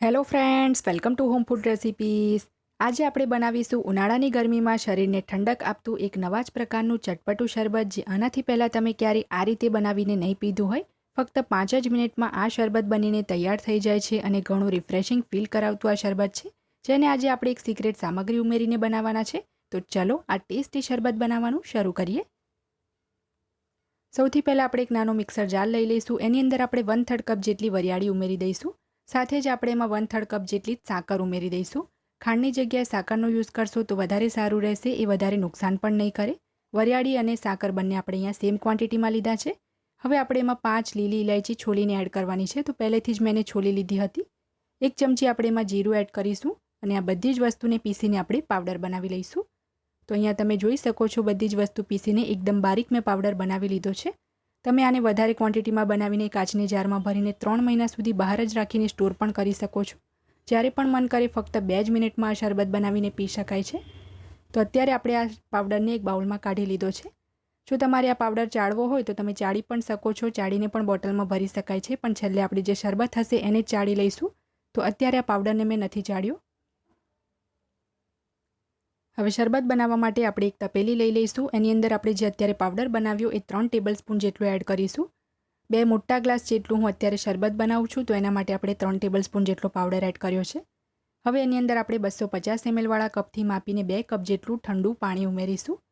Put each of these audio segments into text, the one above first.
Hello friends, welcome to home food recipes. આજે આપણે બનાવીશું ઉનાળાની ગરમીમાં શરીરને ઠંડક આપતું એક નવા જ પ્રકારનું ચટપટું શરબત, જે આનાથી પહેલાં તમે ક્યારેય આ રીતે બનાવીને નહીં પીધું હોય. ફક્ત 5 જ મિનિટમાં આ શરબત બનીને તૈયાર થઈ જાય છે અને ઘણું રિફ્રેશિંગ ફીલ કરાવતું આ શરબત છે, જેને આજે આપણે એક સિક્રેટ સામગ્રી ઉમેરીને બનાવવાના છે. તો ચલો આ ટેસ્ટી શરબત બનાવવાનું શરૂ કરીએ. સૌથી પહેલાં આપણે એક નાનો મિક્સર જાર લઈ લઈશું. એની અંદર આપણે 1/3 કપ જેટલી વરિયાળી ઉમેરી દઈશું. સાથે જ આપણે એમાં 1/3 કપ જેટલી સાકર ઉમેરી દઈશું. ખાંડની જગ્યાએ સાકરનો યુઝ કરશો તો વધારે સારું રહેશે, એ વધારે નુકસાન પણ નહીં કરે. વરિયાળી અને સાકર બંને આપણે અહીંયા સેમ ક્વોન્ટિટીમાં લીધા છે. હવે આપણે એમાં 5 લીલી ઇલાયચી છોલીને એડ કરવાની છે. તો પહેલેથી જ મેં છોલી લીધી હતી. 1 ચમચી આપણે એમાં જીરું એડ કરીશું અને આ બધી જ વસ્તુને પીસીને આપણે પાવડર બનાવી લઈશું. તો અહીંયા તમે જોઈ શકો છો, બધી જ વસ્તુ પીસીને એકદમ બારીક મેં પાવડર બનાવી લીધો છે. તમે આને વધારે ક્વોન્ટિટીમાં બનાવીને કાચની જારમાં ભરીને 3 મહિના સુધી બહાર જ રાખીને સ્ટોર પણ કરી શકો છો. જ્યારે પણ મન કરે ફક્ત 2 જ મિનિટમાં આ શરબત બનાવીને પી શકાય છે. તો અત્યારે આપણે આ પાવડરને એક બાઉલમાં કાઢી લીધો છે. જો તમારે આ પાવડર ચાળવો હોય તો તમે ચાળી પણ શકો છો, ચાળીને પણ બોટલમાં ભરી શકાય છે, પણ છેલ્લે આપણે જે શરબત હશે એને જ ચાળી લઈશું. તો અત્યારે આ પાવડરને મેં નથી ચાળ્યો. હવે શરબત બનાવવા માટે આપણે એક તપેલી લઈ લઈશું. એની અંદર આપણે જે અત્યારે પાવડર બનાવ્યો એ 3 ટેબલસ્પૂન જેટલું એડ કરીશું. 2 મોટા ગ્લાસ જેટલું હું અત્યારે શરબત બનાવું છું, તો એના માટે આપણે 3 ટેબલસ્પૂન જેટલો પાવડર એડ કર્યો છે. હવે એની અંદર આપણે 250 ml વાળા કપથી માપીને 2 કપ જેટલું ઠંડુ પાણી ઉમેરીશું.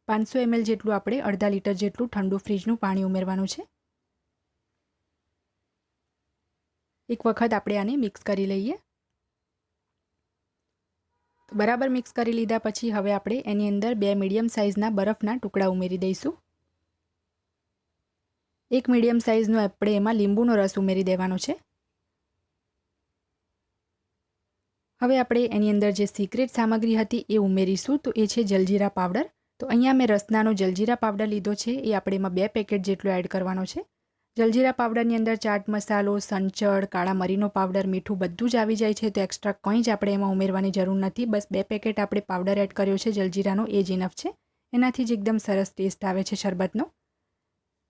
500 ml જેટલું આપણે અડધા લીટર જેટલું ઠંડુ ફ્રીજનું પાણી ઉમેરવાનું છે. એક વખત આપણે આને મિક્સ કરી લઈએ. તો બરાબર મિક્સ કરી લીધા પછી હવે આપણે એની અંદર 2 મીડિયમ સાઇઝના બરફના ટુકડા ઉમેરી દઈશું. 1 મીડિયમ સાઇઝનો આપણે એમાં લીંબુનો રસ ઉમેરી દેવાનો છે. હવે આપણે એની અંદર જે સિક્રેટ સામગ્રી હતી એ ઉમેરીશું, તો એ છે જલજીરા પાવડર. તો અહીંયા મેં રસનાનો જલજીરા પાવડર લીધો છે, એ આપણે એમાં 2 પેકેટ જેટલો એડ કરવાનો છે. જલજીરા પાવડરની અંદર ચાટ મસાલો, સંચળ, કાળા મરીનો પાવડર, મીઠું બધું જ આવી જાય છે. તો એક્સ્ટ્રા કંઈ જ આપણે એમાં ઉમેરવાની જરૂર નથી. બસ 2 પેકેટ આપણે પાવડર એડ કર્યો છે જલજીરાનો, એ જ ઇનફ છે. એનાથી જ એકદમ સરસ ટેસ્ટ આવે છે શરબતનો.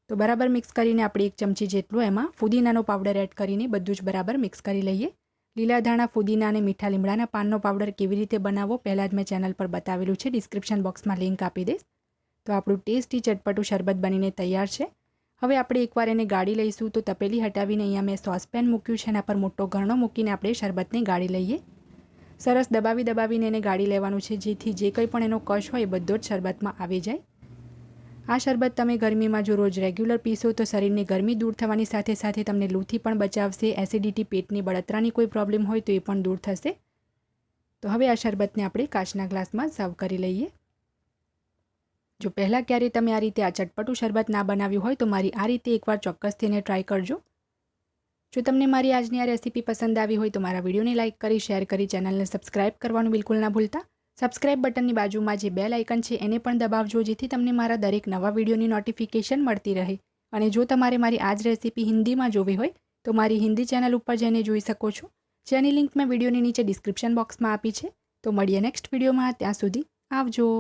તો બરાબર મિક્સ કરીને આપણે 1 ચમચી જેટલું એમાં ફુદીનાનો પાવડર એડ કરીને બધું જ બરાબર મિક્સ કરી લઈએ. લીલા ધાણા, ફુદીના અને મીઠા લીમડાના પાનનો પાવડર કેવી રીતે બનાવવો પહેલાં જ મેં ચેનલ પર બતાવેલું છે. ડિસ્ક્રિપ્શન બોક્સમાં લિંક આપી દઈશ. તો આપણું ટેસ્ટી ચટપટું શરબત બનીને તૈયાર છે. હવે આપણે એકવાર એને ગાળી લઈશું. તો તપેલી હટાવીને અહીંયા મેં સોસપેન મૂક્યું છે, એના પર મોટો ઘરણો મૂકીને આપણે શરબતને ગાળી લઈએ. સરસ દબાવીને એને ગાળી લેવાનું છે, જેથી જે કંઈ પણ એનો કશ હોય એ બધો જ શરબતમાં આવી જાય. આ શરબત તમે ગરમીમાં જો રોજ રેગ્યુલર પીશો તો શરીરની ગરમી દૂર થવાની સાથે સાથે તમને લૂથી પણ બચાવશે. એસિડિટી, પેટની બળતરાની કોઈ પ્રોબ્લેમ હોય તો એ પણ દૂર થશે. તો હવે આ શરબતને આપણે કાચના ગ્લાસમાં સર્વ કરી લઈએ. જો પહેલાં ક્યારેય તમે આ રીતે આ ચટપટું શરબત ના બનાવ્યું હોય તો મારી આ રીતે એકવાર ચોક્કસથી એને ટ્રાય કરજો. જો તમને મારી આજની આ રેસીપી પસંદ આવી હોય તો મારા વિડીયોને લાઇક કરી, શેર કરી, ચેનલને સબસ્ક્રાઇબ કરવાનું બિલકુલ ના ભૂલતા. સબસ્ક્રાઇબ બટનની બાજુમાં જે બેલ આઇકન છે એને પણ દબાવજો, જેથી તમને મારા દરેક નવા વિડીયોની નોટિફિકેશન મળતી રહે. અને જો તમારે મારી આ જ રેસીપી હિન્દીમાં જોવી હોય તો મારી હિન્દી ચેનલ ઉપર જઈને જોઈ શકો છો, જેની લિંક મેં વિડીયોની નીચે ડિસ્ક્રિપ્શન બોક્સમાં આપી છે. તો મળીએ નેક્સ્ટ વિડીયોમાં. ત્યાં સુધી આવજો.